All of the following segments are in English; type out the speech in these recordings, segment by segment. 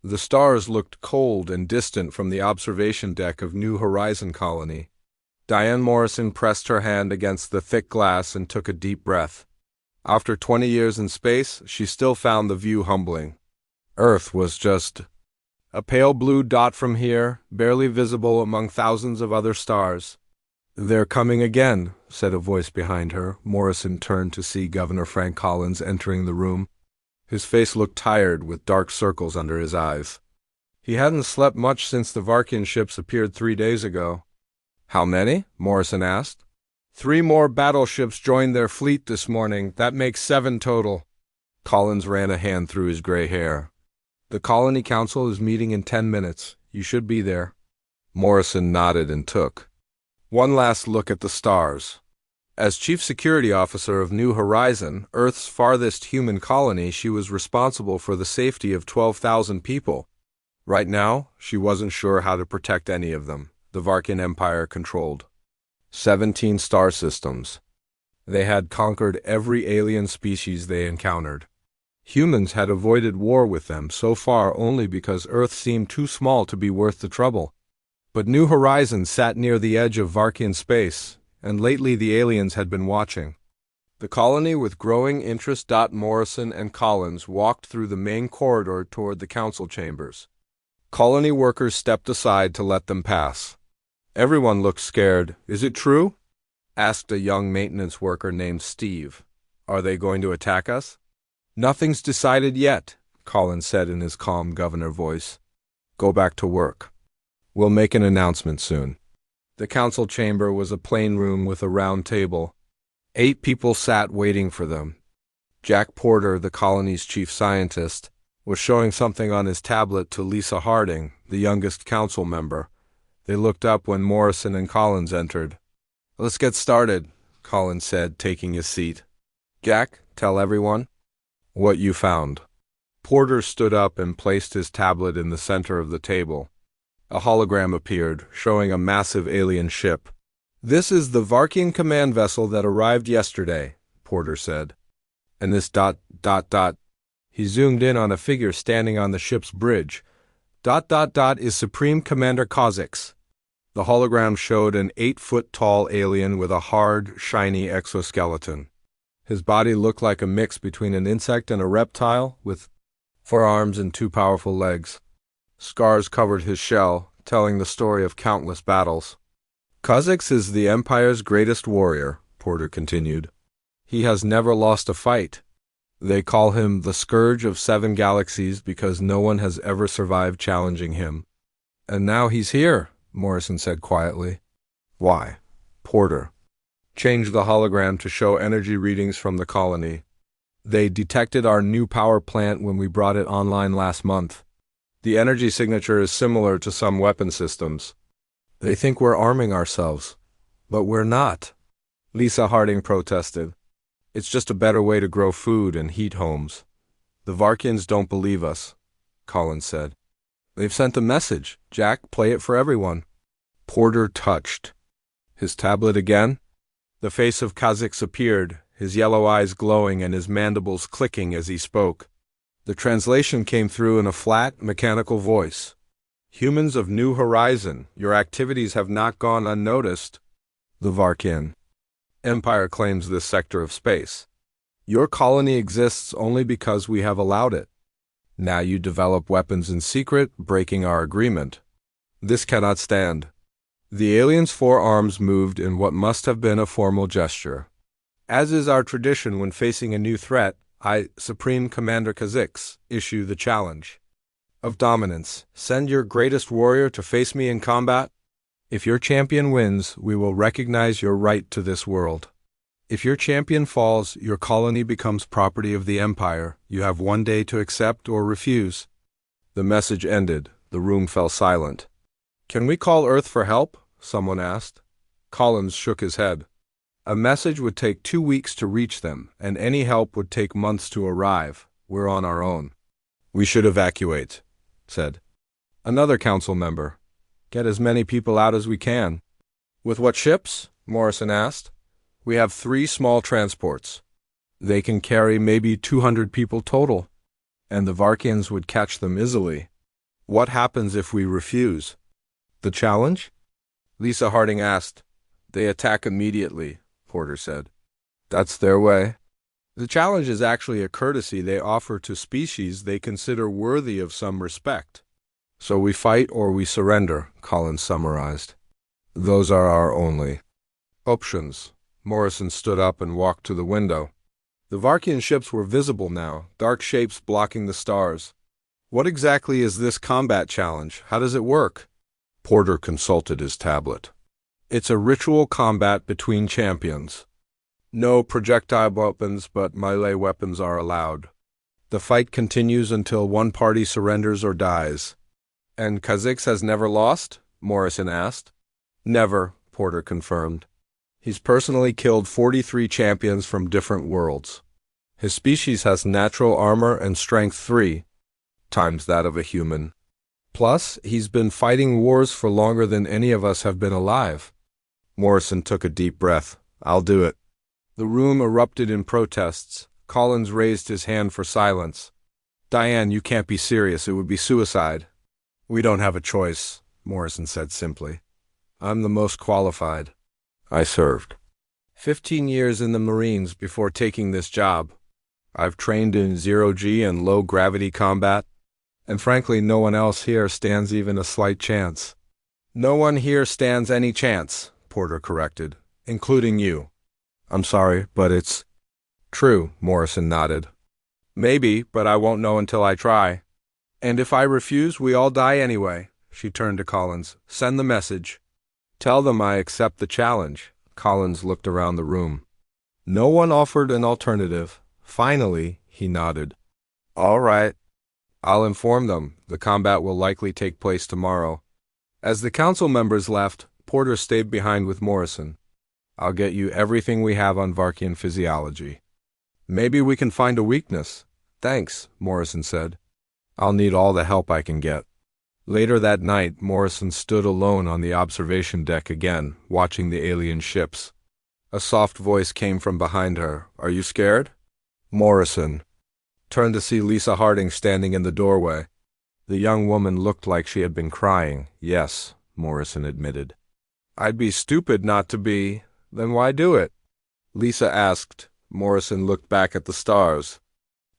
The stars looked cold and distant from the observation deck of New Horizon Colony. Diane Morrison pressed her hand against the thick glass and took a deep breath. After 20 years in space, she still found the view humbling. Earth was just a pale blue dot from here, barely visible among thousands of other stars. "They're coming again," said a voice behind her. Morrison turned to see Governor Frank Collins entering the room. His face looked tired, with dark circles under his eyes. He hadn't slept much since the Varkian ships appeared 3 days ago. "How many?" Morrison asked. 3 more battleships joined their fleet this morning. That makes 7 total." Collins ran a hand through his gray hair. "The Colony Council is meeting in 10 minutes. You should be there." Morrison nodded and took one last look at the stars. As Chief Security Officer of New Horizon, Earth's farthest human colony, she was responsible for the safety of 12,000 people. Right now, she wasn't sure how to protect any of them. The Varkian Empire controlled 17 star systems. They had conquered every alien species they encountered. Humans had avoided war with them so far only because Earth seemed too small to be worth the trouble. But New Horizon sat near the edge of Varkian space, and lately the aliens had been watching. The colony with growing interest. Morrison and Collins walked through the main corridor toward the council chambers. Colony workers stepped aside to let them pass. Everyone looked scared. "Is it true?" asked a young maintenance worker named Steve. "Are they going to attack us?" "Nothing's decided yet," Collins said in his calm governor voice. "Go back to work. We'll make an announcement soon." The council chamber was a plain room with a round table. 8 people sat waiting for them. Jack Porter, the colony's chief scientist, was showing something on his tablet to Lisa Harding, the youngest council member. They looked up when Morrison and Collins entered. "Let's get started," Collins said, taking his seat. "Jack, tell everyone what you found." Porter stood up and placed his tablet in the center of the table. A hologram appeared, showing a massive alien ship. "This is the Varkian command vessel that arrived yesterday," Porter said. "And this ... He zoomed in on a figure standing on the ship's bridge. ... is Supreme Commander Kha'Zix." The hologram showed an 8-foot-tall alien with a hard, shiny exoskeleton. His body looked like a mix between an insect and a reptile, with 4 arms and 2 powerful legs. Scars covered his shell, telling the story of countless battles. "Kha'Zix is the Empire's greatest warrior," Porter continued. "He has never lost a fight. They call him the Scourge of 7 Galaxies because no one has ever survived challenging him." "And now he's here," Morrison said quietly. "Why?" Porter changed the hologram to show energy readings from the colony. "They detected our new power plant when we brought it online last month. The energy signature is similar to some weapon systems. They think we're arming ourselves, but we're not," Lisa Harding protested. "It's just a better way to grow food and heat homes." "The Varkians don't believe us," Collins said. "They've sent a message. Jack, play it for everyone." Porter touched his tablet again. The face of Kha'Zix appeared, his yellow eyes glowing and his mandibles clicking as he spoke. The translation came through in a flat, mechanical voice. "Humans of New Horizon, your activities have not gone unnoticed. The Varkian Empire claims this sector of space. Your colony exists only because we have allowed it. Now you develop weapons in secret, breaking our agreement. This cannot stand." The alien's 4 arms moved in what must have been a formal gesture. "As is our tradition when facing a new threat, I, Supreme Commander Kha'Zix, issue the challenge of dominance. Send your greatest warrior to face me in combat. If your champion wins, we will recognize your right to this world. If your champion falls, your colony becomes property of the Empire. You have 1 day to accept or refuse." The message ended. The room fell silent. "Can we call Earth for help?" someone asked. Collins shook his head. "A message would take 2 weeks to reach them, and any help would take months to arrive. We're on our own." "We should evacuate," said another council member. "Get as many people out as we can." "With what ships?" Morrison asked. "We have 3 small transports. They can carry maybe 200 people total, and the Varkians would catch them easily." What happens if we refuse? The challenge? Lisa Harding asked. They attack immediately, Porter said. That's their way. The challenge is actually a courtesy they offer to species they consider worthy of some respect. So we fight or we surrender, Collins summarized. Those are our only options. Morrison stood up and walked to the window. The Varkian ships were visible now, dark shapes blocking the stars. What exactly is this combat challenge? How does it work? Porter consulted his tablet. It's a ritual combat between champions. No projectile weapons, but melee weapons are allowed. The fight continues until one party surrenders or dies. And Kha'Zix has never lost? Morrison asked. Never, Porter confirmed. He's personally killed 43 champions from different worlds. His species has natural armor and strength 3, times that of a human. Plus, he's been fighting wars for longer than any of us have been alive. Morrison took a deep breath. I'll do it. The room erupted in protests. Collins raised his hand for silence. Diane, you can't be serious. It would be suicide. We don't have a choice, Morrison said simply. I'm the most qualified. I served 15 years in the Marines before taking this job. I've trained in zero-G and low-gravity combat, and frankly, no one else here stands even a slight chance. No one here stands any chance, Porter corrected, including you. I'm sorry, but it's true, Morrison nodded. Maybe, but I won't know until I try. And if I refuse, we all die anyway. She turned to Collins. Send the message. Tell them I accept the challenge. Collins looked around the room. No one offered an alternative. Finally, he nodded. All right. I'll inform them. The combat will likely take place tomorrow. As the council members left, Porter stayed behind with Morrison. I'll get you everything we have on Varkian physiology. Maybe we can find a weakness. Thanks, Morrison said. I'll need all the help I can get. Later that night, Morrison stood alone on the observation deck again, watching the alien ships. A soft voice came from behind her. Are you scared? Morrison turned to see Lisa Harding standing in the doorway. The young woman looked like she had been crying. Yes, Morrison admitted. I'd be stupid not to be. Then why do it? Lisa asked. Morrison looked back at the stars.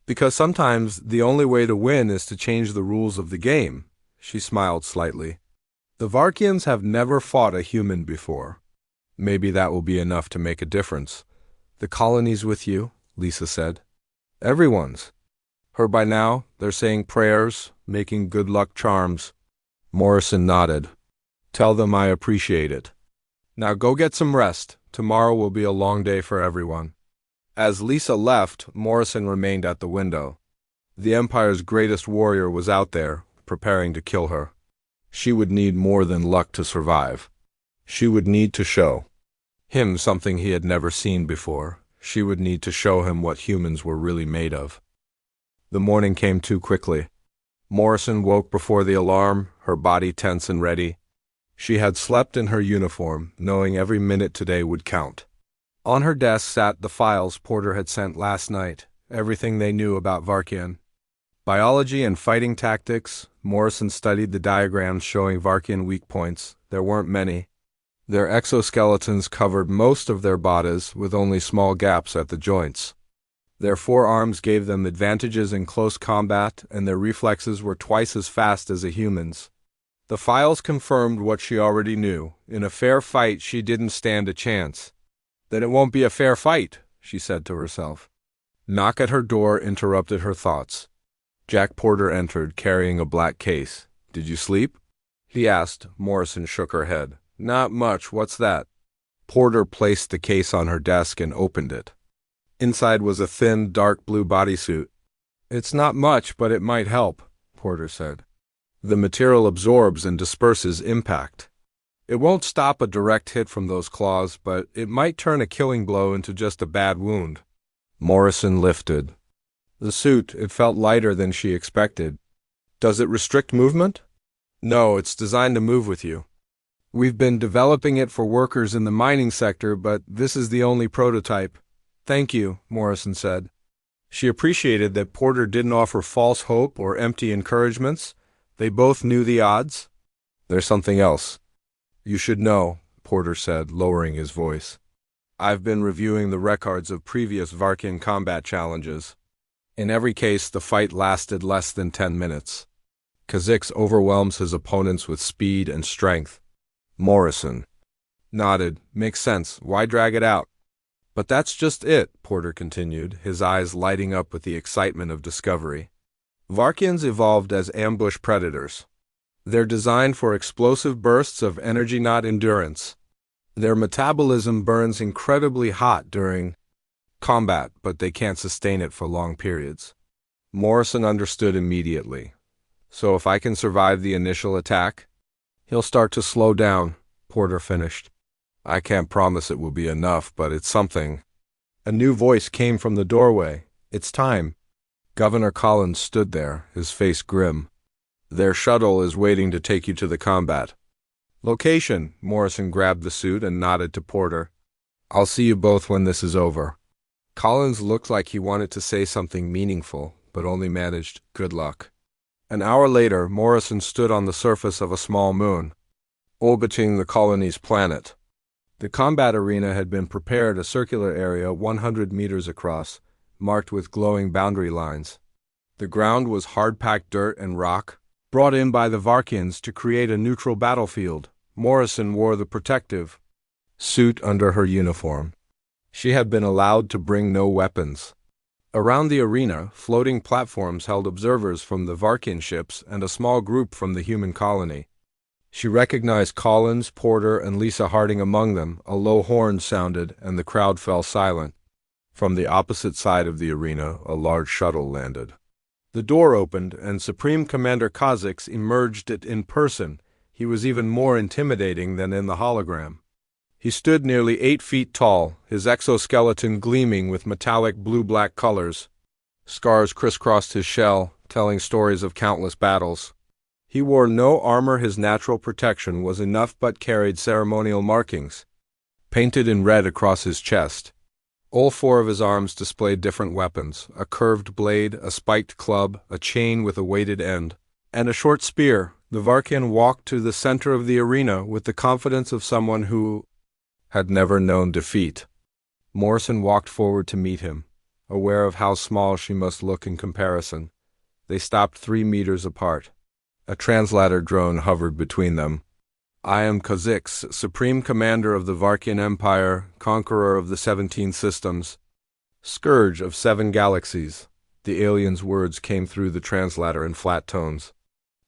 Because sometimes the only way to win is to change the rules of the game. She smiled slightly. The Varkians have never fought a human before. Maybe that will be enough to make a difference. The colony's with you, Lisa said. Everyone's. Her by now, they're saying prayers, making good luck charms. Morrison nodded. Tell them I appreciate it. Now go get some rest. Tomorrow will be a long day for everyone. As Lisa left, Morrison remained at the window. The Empire's greatest warrior was out there, preparing to kill her. She would need more than luck to survive. She would need to show him something he had never seen before. She would need to show him what humans were really made of. The morning came too quickly. Morrison woke before the alarm, her body tense and ready. She had slept in her uniform, knowing every minute today would count. On her desk sat the files Porter had sent last night, everything they knew about Varkian. Biology and fighting tactics. Morrison studied the diagrams showing Varkian weak points. There weren't many. Their exoskeletons covered most of their bodies, with only small gaps at the joints. Their forearms gave them advantages in close combat, and their reflexes were twice as fast as a human's. The files confirmed what she already knew. In a fair fight, she didn't stand a chance. Then it won't be a fair fight, she said to herself. Knock at her door interrupted her thoughts. Jack Porter entered, carrying a black case. Did you sleep? He asked. Morrison shook her head. Not much. What's that? Porter placed the case on her desk and opened it. Inside was a thin, dark blue bodysuit. It's not much, but it might help, Porter said. The material absorbs and disperses impact. It won't stop a direct hit from those claws, but it might turn a killing blow into just a bad wound. Morrison lifted the suit. It felt lighter than she expected. Does it restrict movement? No, it's designed to move with you. We've been developing it for workers in the mining sector, but this is the only prototype. Thank you, Morrison said. She appreciated that Porter didn't offer false hope or empty encouragements, They both knew the odds? There's something else. You should know, Porter said, lowering his voice. I've been reviewing the records of previous Varkin combat challenges. In every case, the fight lasted less than 10 minutes. Kha'Zix overwhelms his opponents with speed and strength. Morrison nodded. Makes sense. Why drag it out? But that's just it, Porter continued, his eyes lighting up with the excitement of discovery. Varkians evolved as ambush predators. They're designed for explosive bursts of energy, not endurance. Their metabolism burns incredibly hot during combat, but they can't sustain it for long periods. Morrison understood immediately. So if I can survive the initial attack, he'll start to slow down, Porter finished. I can't promise it will be enough, but it's something. A new voice came from the doorway. It's time. Governor Collins stood there, his face grim. Their shuttle is waiting to take you to the combat. Location. Morrison grabbed the suit and nodded to Porter. I'll see you both when this is over. Collins looked like he wanted to say something meaningful, but only managed, good luck. An hour later, Morrison stood on the surface of a small moon, orbiting the colony's planet. The combat arena had been prepared, a circular area 100 meters across, marked with glowing boundary lines. The ground was hard-packed dirt and rock, brought in by the Varkians to create a neutral battlefield. Morrison wore the protective suit under her uniform. She had been allowed to bring no weapons. Around the arena, floating platforms held observers from the Varkin ships and a small group from the human colony. She recognized Collins, Porter, and Lisa Harding among them. A low horn sounded, and the crowd fell silent. From the opposite side of the arena, a large shuttle landed. The door opened, and Supreme Commander Kha'Zix emerged in person. He was even more intimidating than in the hologram. He stood nearly 8 feet tall, his exoskeleton gleaming with metallic blue-black colors. Scars crisscrossed his shell, telling stories of countless battles. He wore no armor. His natural protection was enough, but carried ceremonial markings, painted in red across his chest. All 4 of his arms displayed different weapons: a curved blade, a spiked club, a chain with a weighted end, and a short spear. The Varkian walked to the center of the arena with the confidence of someone who had never known defeat. Morrison walked forward to meet him, aware of how small she must look in comparison. They stopped 3 meters apart. A translator drone hovered between them. I am Kha'Zix, Supreme Commander of the Varkian Empire, Conqueror of the 17 systems, Scourge of 7 galaxies. The alien's words came through the translator in flat tones.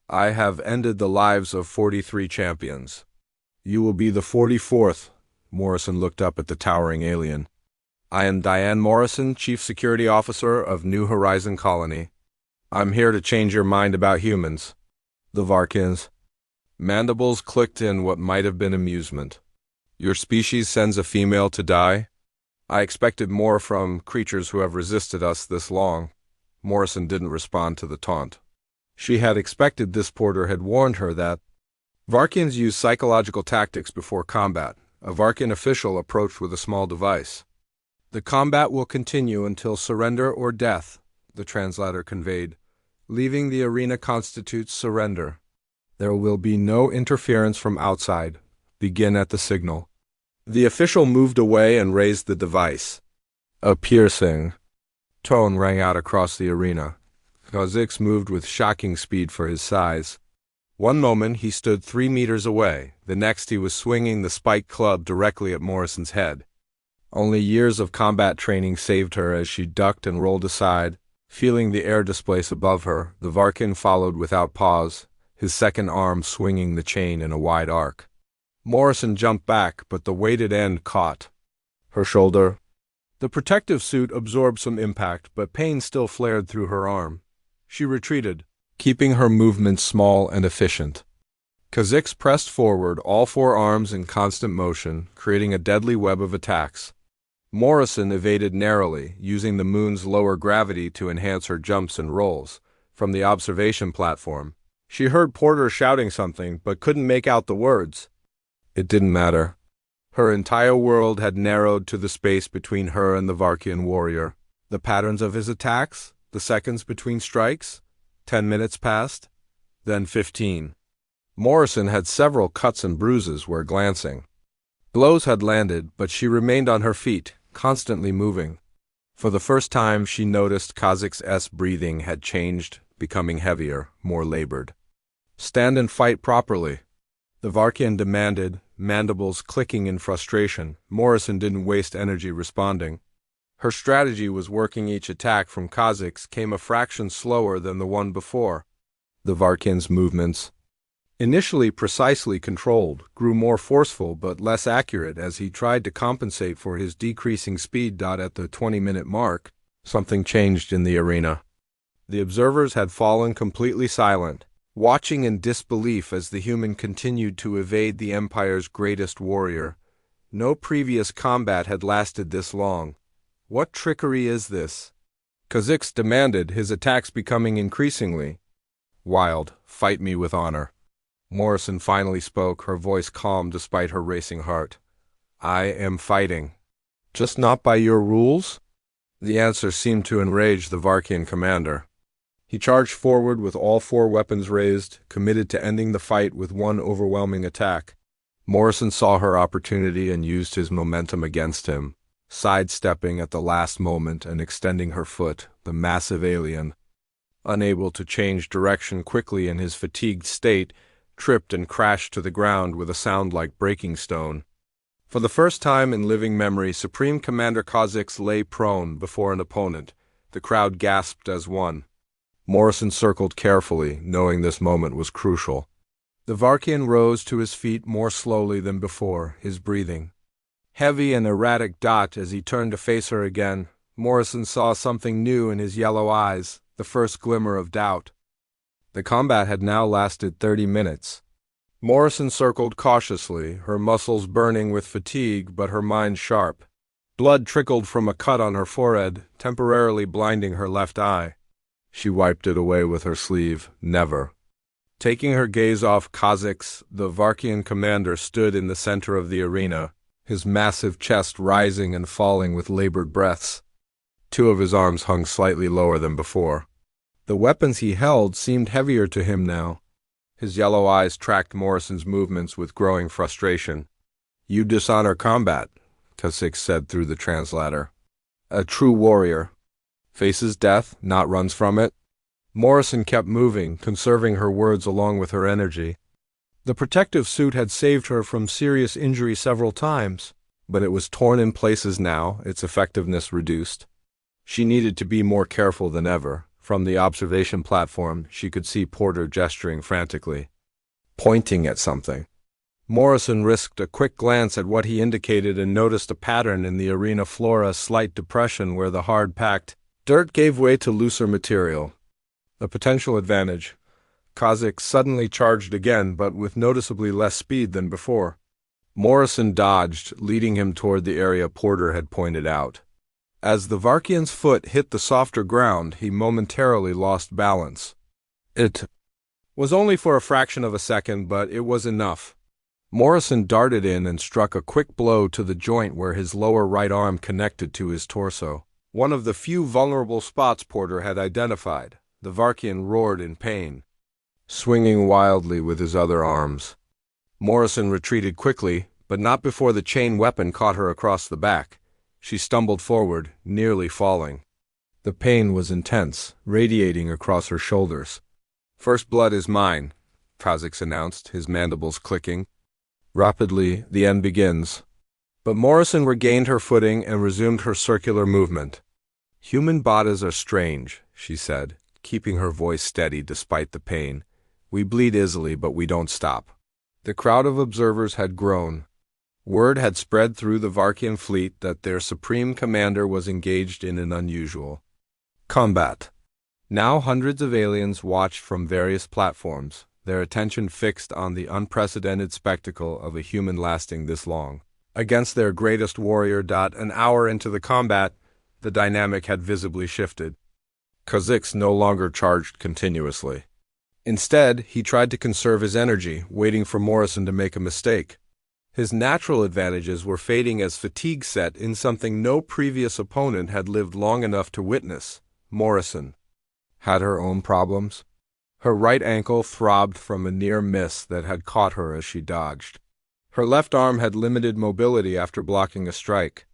I have ended the lives of 43 champions. You will be the 44th. Morrison looked up at the towering alien. I am Diane Morrison, Chief Security Officer of New Horizon Colony. I'm here to change your mind about humans. The Varkians. Mandibles clicked in what might have been amusement. Your species sends a female to die? I expected more from creatures who have resisted us this long. Morrison didn't respond to the taunt. She had expected this. Porter had warned her that Varkians use psychological tactics before combat. A Varkian official approached with a small device. The combat will continue until surrender or death, the translator conveyed. Leaving the arena constitutes surrender. There will be no interference from outside. Begin at the signal. The official moved away and raised the device. A piercing tone rang out across the arena. Kha'Zix moved with shocking speed for his size. One moment he stood 3 meters away, the next he was swinging the spiked club directly at Morrison's head. Only years of combat training saved her as she ducked and rolled aside, feeling the air displace above her. The Varkin followed without pause, his second arm swinging the chain in a wide arc. Morrison jumped back, but the weighted end caught her shoulder. The protective suit absorbed some impact, but pain still flared through her arm. She retreated, keeping her movements small and efficient. Kha'Zix pressed forward, all 4 arms in constant motion, creating a deadly web of attacks. Morrison evaded narrowly, using the moon's lower gravity to enhance her jumps and rolls. From the observation platform, she heard Porter shouting something, but couldn't make out the words. It didn't matter. Her entire world had narrowed to the space between her and the Varkian warrior. The patterns of his attacks, the seconds between strikes. 10 minutes passed. then 15. Morrison had several cuts and bruises where glancing. Blows had landed, but she remained on her feet, constantly moving. For the first time, she noticed Kazakh's breathing had changed, becoming heavier, more labored. "Stand and fight properly," the Varkian demanded, mandibles clicking in frustration. Morrison didn't waste energy responding. Her strategy was working. Each attack from Kazakh's came a fraction slower than the one before. The Varkian's movements, initially precisely controlled, grew more forceful but less accurate as he tried to compensate for his decreasing speed. At the 20-minute mark, something changed in the arena. The observers had fallen completely silent, watching in disbelief as the human continued to evade the Empire's greatest warrior. No previous combat had lasted this long. "What trickery is this?" Kazakh's demanded, his attacks becoming increasingly wild. "Fight me with honor." Morrison finally spoke, her voice calm despite her racing heart. "I am fighting." "Just not by your rules?" The answer seemed to enrage the Varkian commander. He charged forward with all 4 weapons raised, committed to ending the fight with one overwhelming attack. Morrison saw her opportunity and used his momentum against him, sidestepping at the last moment and extending her foot. The massive alien, unable to change direction quickly in his fatigued state, tripped and crashed to the ground with a sound like breaking stone. For the first time in living memory, Supreme Commander Kazakh's lay prone before an opponent. The crowd gasped as one. Morrison circled carefully, knowing this moment was crucial. The Varkian rose to his feet more slowly than before, his breathing heavy and erratic. As he turned to face her again, Morrison saw something new in his yellow eyes, the first glimmer of doubt. The combat had now lasted 30 minutes. Morrison circled cautiously, her muscles burning with fatigue but her mind sharp. Blood trickled from a cut on her forehead, temporarily blinding her left eye. She wiped it away with her sleeve. Never. Taking her gaze off Kazakh's, the Varkian commander stood in the center of the arena, his massive chest rising and falling with labored breaths. 2 of his arms hung slightly lower than before. The weapons he held seemed heavier to him now. His yellow eyes tracked Morrison's movements with growing frustration. "You dishonor combat," Kazakh said through the translator. "A true warrior faces death, not runs from it." Morrison kept moving, conserving her words along with her energy. The protective suit had saved her from serious injury several times, but it was torn in places now, its effectiveness reduced. She needed to be more careful than ever. From the observation platform, she could see Porter gesturing frantically, pointing at something. Morrison risked a quick glance at what he indicated and noticed a pattern in the arena floor, a slight depression where the hard-packed dirt gave way to looser material. A potential advantage. Kazakh suddenly charged again, but with noticeably less speed than before. Morrison dodged, leading him toward the area Porter had pointed out. As the Varkian's foot hit the softer ground, he momentarily lost balance. It was only for a fraction of a second, but it was enough. Morrison darted in and struck a quick blow to the joint where his lower right arm connected to his torso, one of the few vulnerable spots Porter had identified. The Varkian roared in pain, swinging wildly with his other arms. Morrison retreated quickly, but not before the chain weapon caught her across the back. She stumbled forward, nearly falling. The pain was intense, radiating across her shoulders. "First blood is mine," Kazakh announced, his mandibles clicking. "Rapidly, the end begins." But Morrison regained her footing and resumed her circular movement. "Human bodies are strange," she said, keeping her voice steady despite the pain. "We bleed easily, but we don't stop." The crowd of observers had grown. Word had spread through the Varkian fleet that their supreme commander was engaged in an unusual combat. Now hundreds of aliens watched from various platforms, their attention fixed on the unprecedented spectacle of a human lasting this long against their greatest warrior. An hour into the combat, the dynamic had visibly shifted. Kazakh no longer charged continuously. Instead, he tried to conserve his energy, waiting for Morrison to make a mistake. His natural advantages were fading as fatigue set in something no previous opponent had lived long enough to witness. Morrison had her own problems. Her right ankle throbbed from a near miss that had caught her as she dodged. Her left arm had limited mobility after blocking a strike.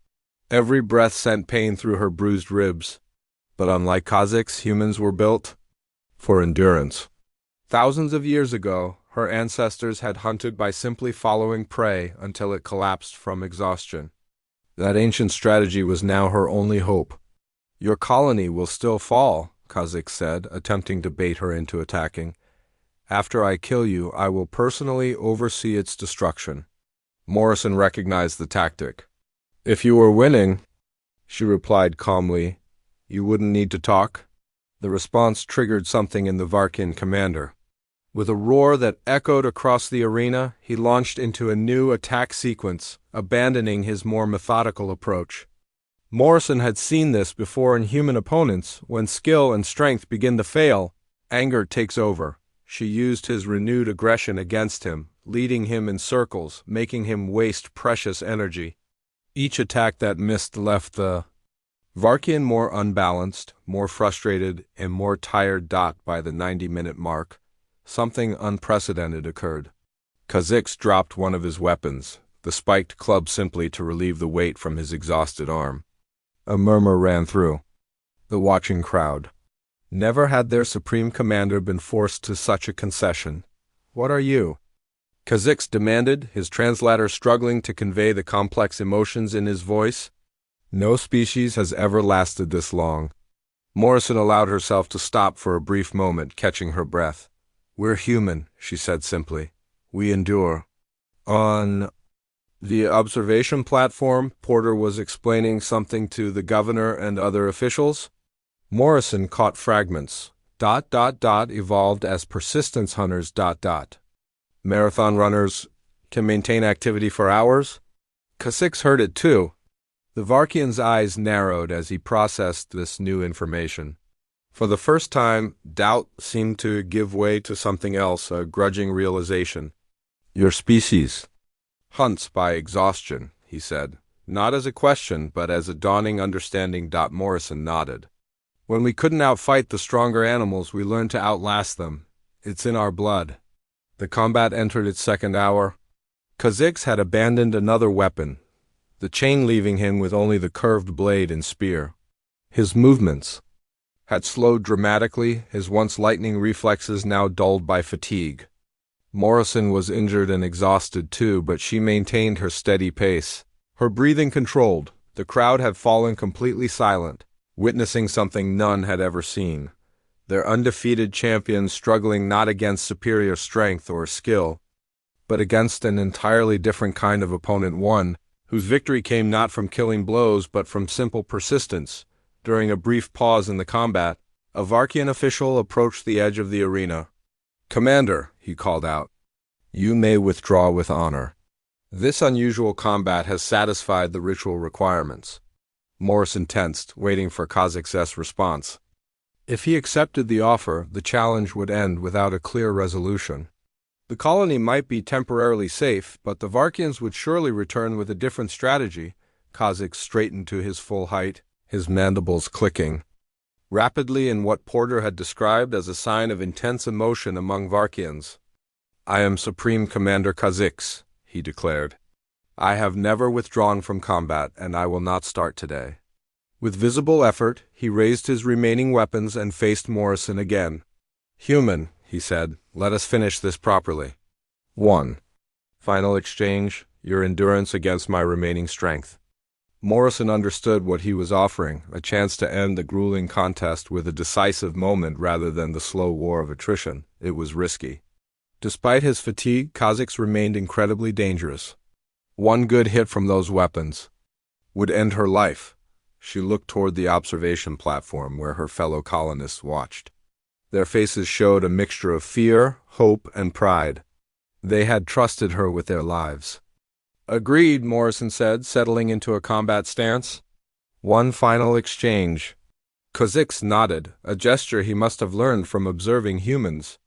Every breath sent pain through her bruised ribs. But unlike Kazakhs, humans were built for endurance. Thousands of years ago, her ancestors had hunted by simply following prey until it collapsed from exhaustion. That ancient strategy was now her only hope. "Your colony will still fall," Kazakh said, attempting to bait her into attacking. "After I kill you, I will personally oversee its destruction." Morrison recognized the tactic. "If you were winning," she replied calmly, "you wouldn't need to talk." The response triggered something in the Varkian commander. With a roar that echoed across the arena, he launched into a new attack sequence, abandoning his more methodical approach. Morrison had seen this before in human opponents. When skill and strength begin to fail, anger takes over. She used his renewed aggression against him, leading him in circles, making him waste precious energy. Each attack that missed left the Varkian more unbalanced, more frustrated, and more tired. By the 90-minute mark, something unprecedented occurred. Kazakhs dropped one of his weapons, the spiked club, simply to relieve the weight from his exhausted arm. A murmur ran through the watching crowd. Never had their supreme commander been forced to such a concession. "What are you?" Kazakhs demanded, his translator struggling to convey the complex emotions in his voice. "No species has ever lasted this long." Morrison allowed herself to stop for a brief moment, catching her breath. "We're human," she said simply. "We endure." On the observation platform, Porter was explaining something to the governor and other officials. Morrison caught fragments. Evolved as persistence hunters. Marathon runners can maintain activity for hours. Kazakhs heard it too. The Varkian's eyes narrowed as he processed this new information. For the first time, doubt seemed to give way to something else, a grudging realization. "Your species hunts by exhaustion," he said, not as a question, but as a dawning understanding. Morrison nodded. "When we couldn't outfight the stronger animals, we learned to outlast them. It's in our blood." The combat entered its second hour. Kazakhs had abandoned another weapon, the chain leaving him with only the curved blade and spear. His movements had slowed dramatically, his once lightning reflexes now dulled by fatigue. Morrison was injured and exhausted too, but she maintained her steady pace, her breathing controlled. The crowd had fallen completely silent, witnessing something none had ever seen. Their undefeated champion struggling not against superior strength or skill, but against an entirely different kind of opponent, one whose victory came not from killing blows but from simple persistence. During a brief pause in the combat, a Varkian official approached the edge of the arena. "Commander," he called out, "you may withdraw with honor. This unusual combat has satisfied the ritual requirements." Morrison tensed, waiting for Kazakh's response. If he accepted the offer, the challenge would end without a clear resolution. The colony might be temporarily safe, but the Varkians would surely return with a different strategy. Kazakh straightened to his full height, his mandibles clicking rapidly in what Porter had described as a sign of intense emotion among Varkians. "I am Supreme Commander Kazakhs," he declared. "I have never withdrawn from combat, and I will not start today." With visible effort, he raised his remaining weapons and faced Morrison again. "Human," he said, "let us finish this properly. 1. Final exchange, your endurance against my remaining strength." Morrison understood what he was offering, a chance to end the grueling contest with a decisive moment rather than the slow war of attrition. It was risky. Despite his fatigue, Kazakhs remained incredibly dangerous. One good hit from those weapons would end her life. She looked toward the observation platform where her fellow colonists watched. Their faces showed a mixture of fear, hope, and pride. They had trusted her with their lives. "Agreed," Morrison said, settling into a combat stance. "One final exchange." Kazakhs nodded, a gesture he must have learned from observing humans.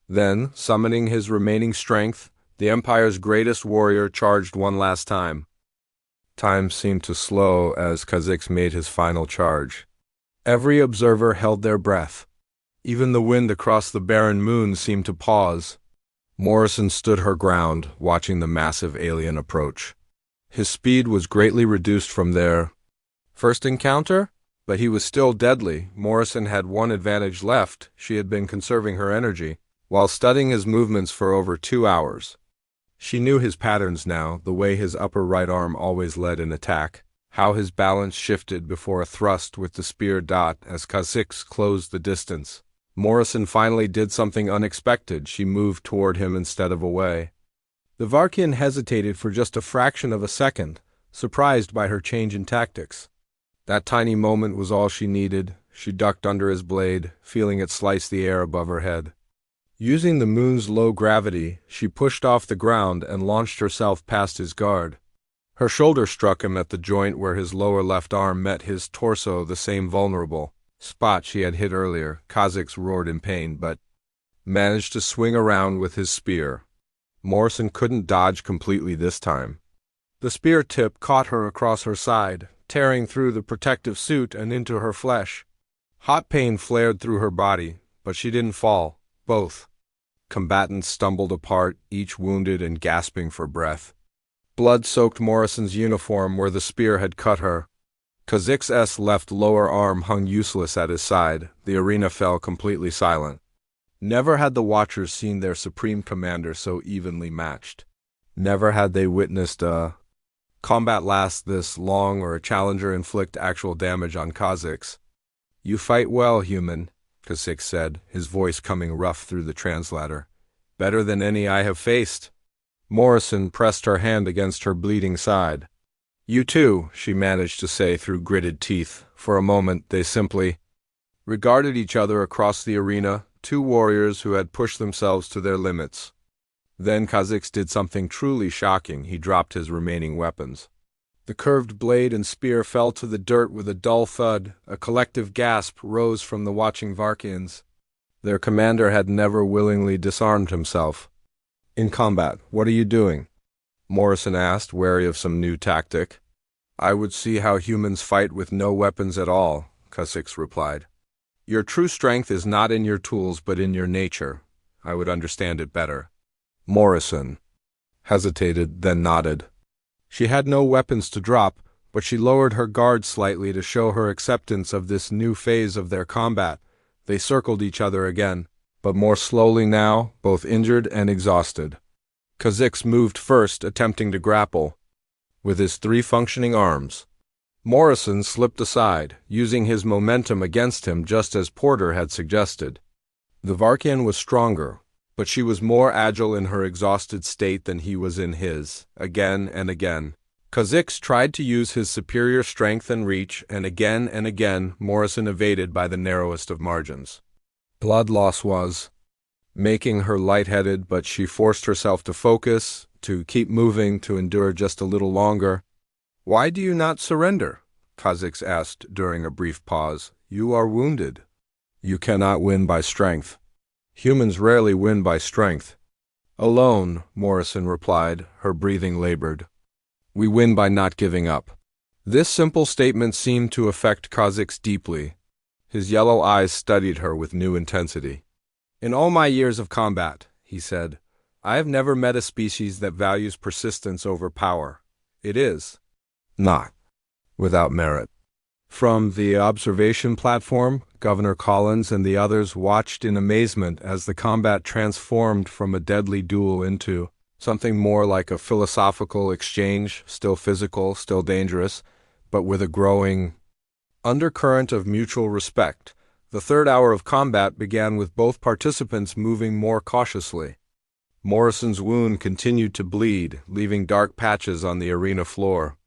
Then, summoning his remaining strength, the Empire's greatest warrior charged one last time. Time seemed to slow as Kazakhs made his final charge. Every observer held their breath. Even the wind across the barren moon seemed to pause. Morrison stood her ground, watching the massive alien approach. His speed was greatly reduced from their first encounter, but he was still deadly. Morrison had one advantage left. She had been conserving her energy, while studying his movements for over 2 hours. She knew his patterns now, the way his upper right arm always led an attack, how his balance shifted before a thrust with the spear dot as Kha'Zix closed the distance. Morrison finally did something unexpected. She moved toward him instead of away. The Varkian hesitated for just a fraction of a second, surprised by her change in tactics. That tiny moment was all she needed. She ducked under his blade, feeling it slice the air above her head. Using the moon's low gravity, she pushed off the ground and launched herself past his guard. Her shoulder struck him at the joint where his lower left arm met his torso, the same vulnerable spot she had hit earlier. Kha'Zix roared in pain, but managed to swing around with his spear. Morrison couldn't dodge completely this time. The spear tip caught her across her side, tearing through the protective suit and into her flesh. Hot pain flared through her body, but she didn't fall. Both combatants stumbled apart, each wounded and gasping for breath. Blood soaked Morrison's uniform where the spear had cut her. Kha'Zix's left lower arm hung useless at his side. The arena fell completely silent. Never had the Watchers seen their supreme commander so evenly matched. Never had they witnessed a combat last this long or a challenger inflict actual damage on Kha'Zix. "You fight well, human," Kha'Zix said, his voice coming rough through the translator. "Better than any I have faced." Morrison pressed her hand against her bleeding side. "You too," she managed to say through gritted teeth. For a moment, they simply regarded each other across the arena, two warriors who had pushed themselves to their limits. Then Kha'Zix did something truly shocking. He dropped his remaining weapons. The curved blade and spear fell to the dirt with a dull thud. A collective gasp rose from the watching Varkians. Their commander had never willingly disarmed himself. "In combat, what are you doing?" Morrison asked, wary of some new tactic. "I would see how humans fight with no weapons at all," Kha'Zix replied. "Your true strength is not in your tools but in your nature. I would understand it better." Morrison hesitated, then nodded. She had no weapons to drop, but she lowered her guard slightly to show her acceptance of this new phase of their combat. They circled each other again, but more slowly now, both injured and exhausted. Kha'Zix moved first, attempting to grapple with his 3 functioning arms. Morrison slipped aside, using his momentum against him just as Porter had suggested. The Varkian was stronger, but she was more agile in her exhausted state than he was in his. Again and again, Kha'Zix tried to use his superior strength and reach, and again, Morrison evaded by the narrowest of margins. Blood loss was making her lightheaded, but she forced herself to focus, to keep moving, to endure just a little longer. "Why do you not surrender?" Kha'Zix asked during a brief pause. "You are wounded." "You cannot win by strength. Humans rarely win by strength." "Alone," Morrison replied, her breathing labored. "We win by not giving up." This simple statement seemed to affect Kha'Zix deeply. His yellow eyes studied her with new intensity. "In all my years of combat," he said, "I have never met a species that values persistence over power. It is not without merit." From the observation platform, Governor Collins and the others watched in amazement as the combat transformed from a deadly duel into something more like a philosophical exchange, still physical, still dangerous, but with a growing undercurrent of mutual respect. The third hour of combat began with both participants moving more cautiously. Morrison's wound continued to bleed, leaving dark patches on the arena floor.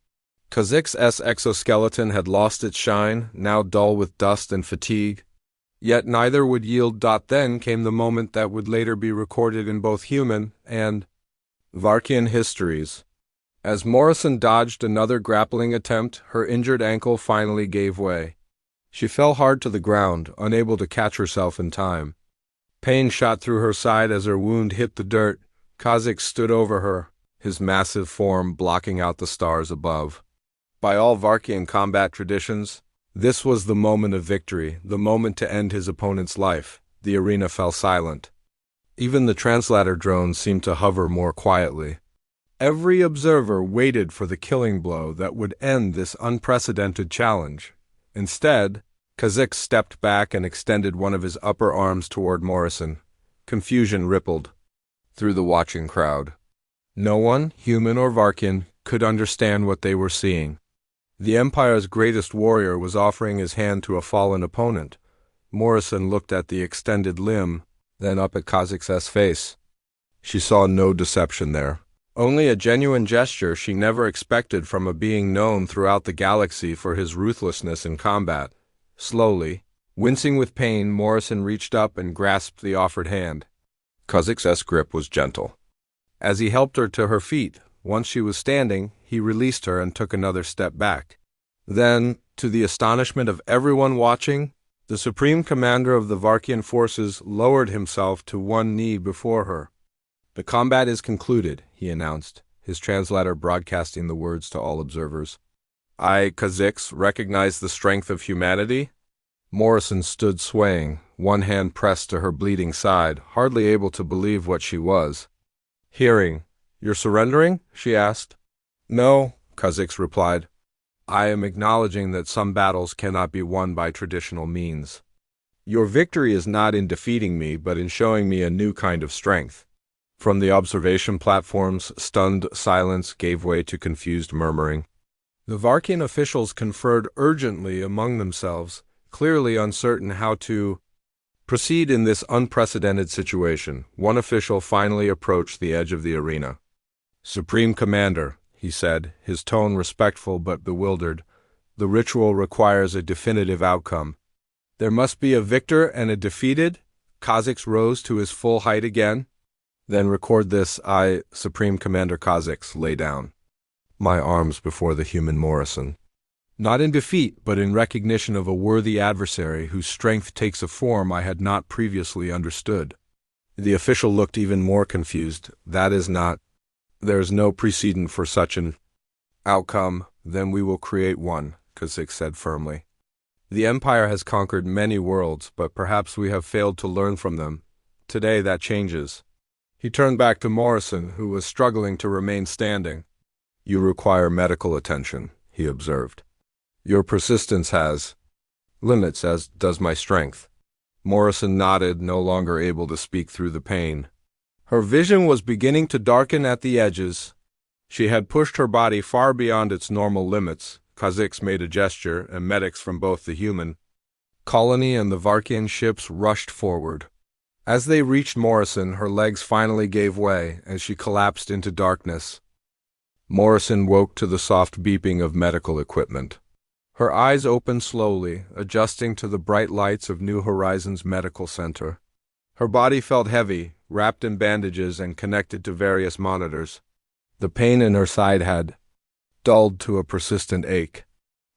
Kha'Zix's exoskeleton had lost its shine, now dull with dust and fatigue. Yet neither would yield. Then came the moment that would later be recorded in both human and Varkian histories. As Morrison dodged another grappling attempt, her injured ankle finally gave way. She fell hard to the ground, unable to catch herself in time. Pain shot through her side as her wound hit the dirt. Kha'Zix stood over her, his massive form blocking out the stars above. By all Varkian combat traditions, this was the moment of victory, the moment to end his opponent's life. The arena fell silent. Even the translator drones seemed to hover more quietly. Every observer waited for the killing blow that would end this unprecedented challenge. Instead, Kha'Zix stepped back and extended one of his upper arms toward Morrison. Confusion rippled through the watching crowd. No one, human or Varkian, could understand what they were seeing. The Empire's greatest warrior was offering his hand to a fallen opponent. Morrison looked at the extended limb, then up at Kha'Zix's face. She saw no deception there. Only a genuine gesture she never expected from a being known throughout the galaxy for his ruthlessness in combat. Slowly, wincing with pain, Morrison reached up and grasped the offered hand. Kha'Zix's grip was gentle. As he helped her to her feet, once she was standing, he released her and took another step back. Then, to the astonishment of everyone watching, the Supreme Commander of the Varkian forces lowered himself to one knee before her. "The combat is concluded," he announced, his translator broadcasting the words to all observers. "I, Kha'Zix, recognize the strength of humanity." Morrison stood swaying, one hand pressed to her bleeding side, hardly able to believe what she was hearing. "You're surrendering?" she asked. "No," Kha'Zix replied. "I am acknowledging that some battles cannot be won by traditional means. Your victory is not in defeating me, but in showing me a new kind of strength." From the observation platforms, stunned silence gave way to confused murmuring. The Varkian officials conferred urgently among themselves, clearly uncertain how to proceed in this unprecedented situation. One official finally approached the edge of the arena. "Supreme Commander," he said, his tone respectful but bewildered, "the ritual requires a definitive outcome. There must be a victor and a defeated." Kha'Zix rose to his full height again. "Then record this. I, Supreme Commander Kha'Zix, lay down my arms before the human Morrison. Not in defeat, but in recognition of a worthy adversary whose strength takes a form I had not previously understood." The official looked even more confused. "That is not. There is no precedent for such an outcome. Then we will create one," Kha'Zix said firmly. "The Empire has conquered many worlds, but perhaps we have failed to learn from them. Today that changes." He turned back to Morrison, who was struggling to remain standing. "You require medical attention," he observed. "Your persistence has limits, as does my strength." Morrison nodded, no longer able to speak through the pain. Her vision was beginning to darken at the edges. She had pushed her body far beyond its normal limits. Kha'Zix made a gesture, and medics from both the human colony and the Varkian ships rushed forward. As they reached Morrison, her legs finally gave way, and she collapsed into darkness. Morrison woke to the soft beeping of medical equipment. Her eyes opened slowly, adjusting to the bright lights of New Horizons Medical Center. Her body felt heavy, wrapped in bandages and connected to various monitors. The pain in her side had dulled to a persistent ache.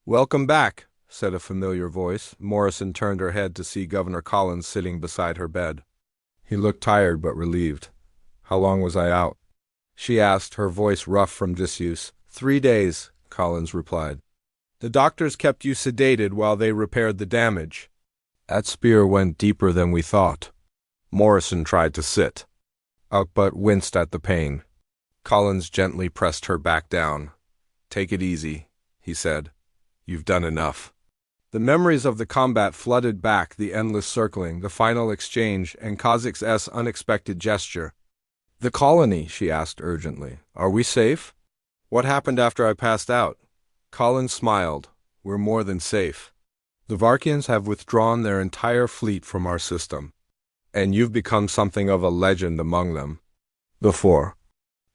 "Welcome back," said a familiar voice. Morrison turned her head to see Governor Collins sitting beside her bed. He looked tired but relieved. "How long was I out?" she asked, her voice rough from disuse. 3 days, Collins replied. "The doctors kept you sedated while they repaired the damage." "That spear went deeper than we thought." Morrison tried to sit up but winced at the pain. Collins gently pressed her back down. "Take it easy," he said. "You've done enough." The memories of the combat flooded back, the endless circling, the final exchange, and Kha'Zix's unexpected gesture. "The colony," she asked urgently. "Are we safe? What happened after I passed out?" Collins smiled. "We're more than safe. The Varkians have withdrawn their entire fleet from our system, and you've become something of a legend among them." Before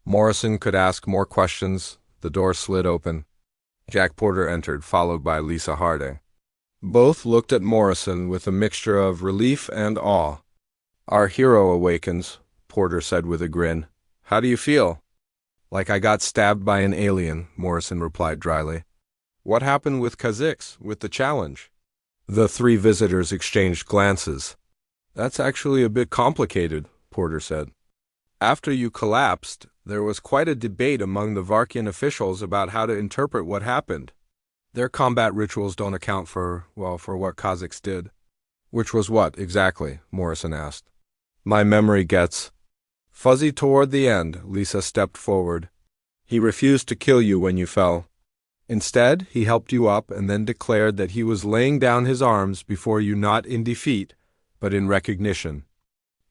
Morrison could ask more questions, the door slid open. Jack Porter entered, followed by Lisa Harding. Both looked at Morrison with a mixture of relief and awe. "Our hero awakens," Porter said with a grin. "How do you feel?" "Like I got stabbed by an alien," Morrison replied dryly. "What happened with Kha'Zix, with the challenge?" The three visitors exchanged glances. "That's actually a bit complicated," Porter said. "After you collapsed, there was quite a debate among the Varkian officials about how to interpret what happened. Their combat rituals don't account for what Kha'Zix did." Which was what, exactly? Morrison asked. My memory gets fuzzy toward the end. Lisa stepped forward. He refused to kill you when you fell. Instead, he helped you up and then declared that he was laying down his arms before you not in defeat, but in recognition.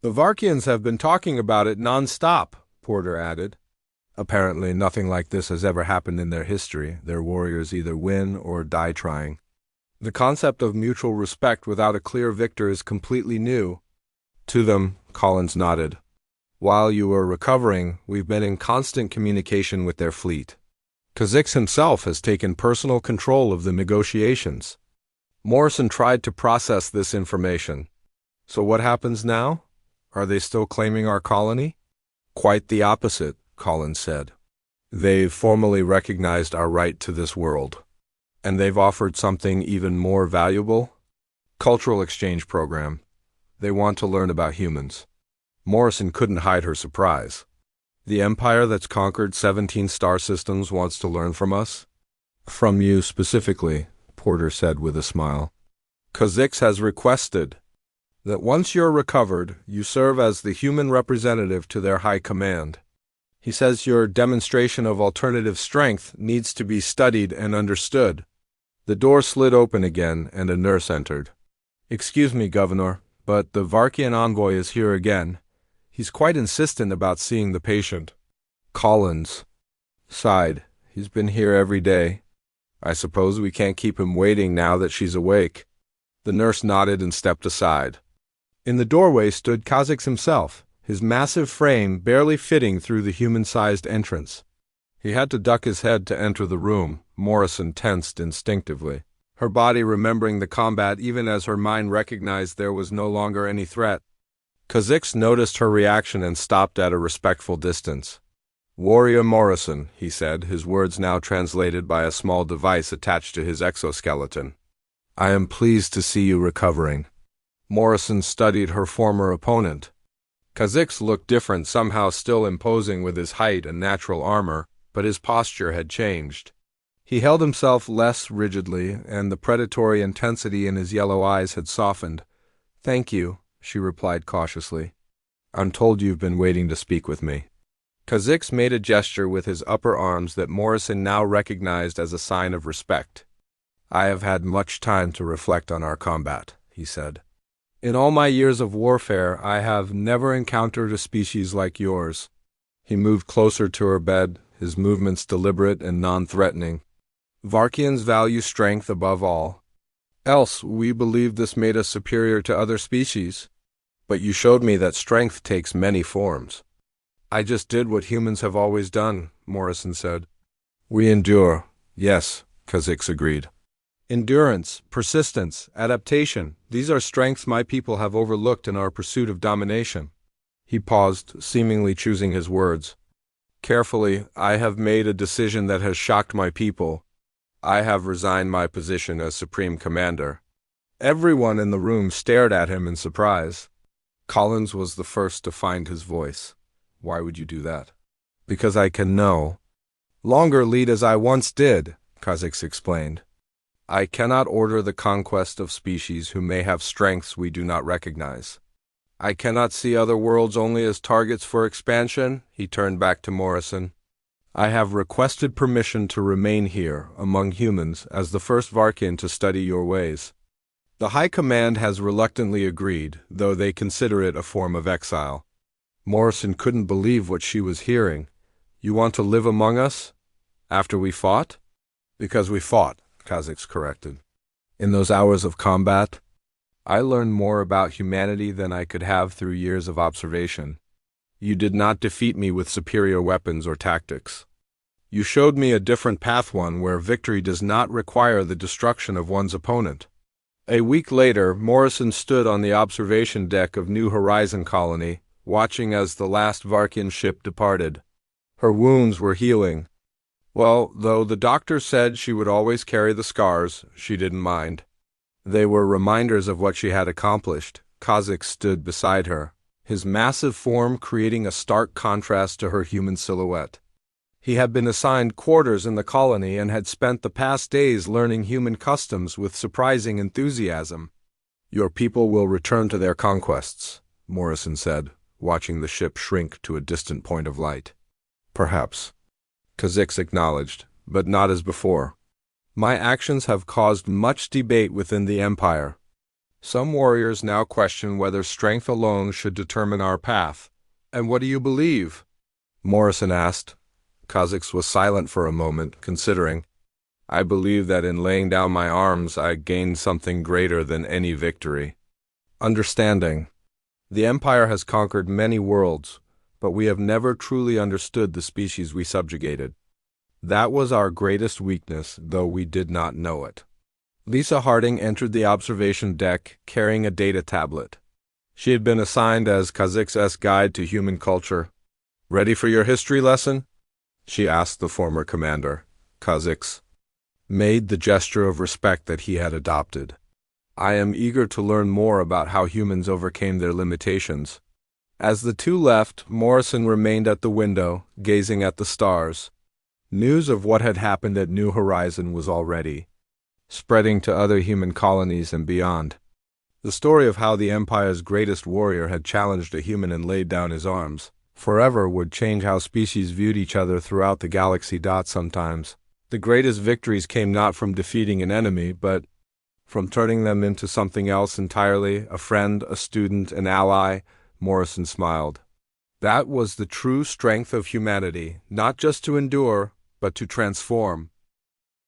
The Varkians have been talking about it non-stop, Porter added. Apparently, nothing like this has ever happened in their history. Their warriors either win or die trying. The concept of mutual respect without a clear victor is completely new. To them, Collins nodded. While you were recovering, we've been in constant communication with their fleet. Kha'Zix himself has taken personal control of the negotiations. Morrison tried to process this information. So what happens now? Are they still claiming our colony? Quite the opposite, Collins said. They've formally recognized our right to this world. And they've offered something even more valuable? Cultural exchange program. They want to learn about humans. Morrison couldn't hide her surprise. The empire that's conquered 17 star systems wants to learn from us? From you specifically, Porter said with a smile. Kha'Zix has requested that once you're recovered, you serve as the human representative to their high command. He says your demonstration of alternative strength needs to be studied and understood. The door slid open again, and a nurse entered. Excuse me, Governor, but the Varkian envoy is here again. He's quite insistent about seeing the patient. Collins sighed. He's been here every day. I suppose we can't keep him waiting now that she's awake. The nurse nodded and stepped aside. In the doorway stood Kha'Zix himself, his massive frame barely fitting through the human-sized entrance. He had to duck his head to enter the room. Morrison tensed instinctively, her body remembering the combat even as her mind recognized there was no longer any threat. Kha'Zix noticed her reaction and stopped at a respectful distance. Warrior Morrison, he said, his words now translated by a small device attached to his exoskeleton. I am pleased to see you recovering. Morrison studied her former opponent. Kha'Zix looked different, somehow still imposing with his height and natural armor, but his posture had changed. He held himself less rigidly, and the predatory intensity in his yellow eyes had softened. Thank you, she replied cautiously. I'm told you've been waiting to speak with me. Kha'Zix made a gesture with his upper arms that Morrison now recognized as a sign of respect. I have had much time to reflect on our combat, he said. In all my years of warfare, I have never encountered a species like yours. He moved closer to her bed, his movements deliberate and non-threatening. Varkians value strength above all. Else, we believed this made us superior to other species. But you showed me that strength takes many forms. I just did what humans have always done, Morrison said. We endure. Yes, Kha'Zix agreed. Endurance, persistence, adaptation, these are strengths my people have overlooked in our pursuit of domination. He paused, seemingly choosing his words. Carefully, I have made a decision that has shocked my people. I have resigned my position as Supreme Commander. Everyone in the room stared at him in surprise. Collins was the first to find his voice. Why would you do that? Because I can no longer lead as I once did, Kha'Zix explained. I cannot order the conquest of species who may have strengths we do not recognize. I cannot see other worlds only as targets for expansion, he turned back to Morrison. I have requested permission to remain here, among humans, as the first Varkian to study your ways. The High Command has reluctantly agreed, though they consider it a form of exile. Morrison couldn't believe what she was hearing. You want to live among us? After we fought? Because we fought, Kha'Zix corrected. In those hours of combat, I learned more about humanity than I could have through years of observation. You did not defeat me with superior weapons or tactics. You showed me a different path, one where victory does not require the destruction of one's opponent. A week later, Morrison stood on the observation deck of New Horizon Colony, watching as the last Varkian ship departed. Her wounds were healing. Well, though the doctor said she would always carry the scars, she didn't mind. They were reminders of what she had accomplished. Kha'Zix stood beside her, his massive form creating a stark contrast to her human silhouette. He had been assigned quarters in the colony and had spent the past days learning human customs with surprising enthusiasm. Your people will return to their conquests, Morrison said, watching the ship shrink to a distant point of light. Perhaps, Kha'Zix acknowledged, but not as before. My actions have caused much debate within the Empire. Some warriors now question whether strength alone should determine our path. And what do you believe? Morrison asked. Kha'Zix was silent for a moment, considering. I believe that in laying down my arms I gained something greater than any victory. Understanding. The Empire has conquered many worlds, but we have never truly understood the species we subjugated. That was our greatest weakness, though we did not know it. Lisa Harding entered the observation deck carrying a data tablet. She had been assigned as Kha'Zix's guide to human culture. Ready for your history lesson? She asked the former commander. Kha'Zix made the gesture of respect that he had adopted. I am eager to learn more about how humans overcame their limitations. As the two left, Morrison remained at the window, gazing at the stars. News of what had happened at New Horizon was already spreading to other human colonies and beyond. The story of how the Empire's greatest warrior had challenged a human and laid down his arms forever would change how species viewed each other throughout the galaxy. Sometimes, the greatest victories came not from defeating an enemy, but from turning them into something else entirely, a friend, a student, an ally. Morrison smiled. That was the true strength of humanity, not just to endure, but to transform.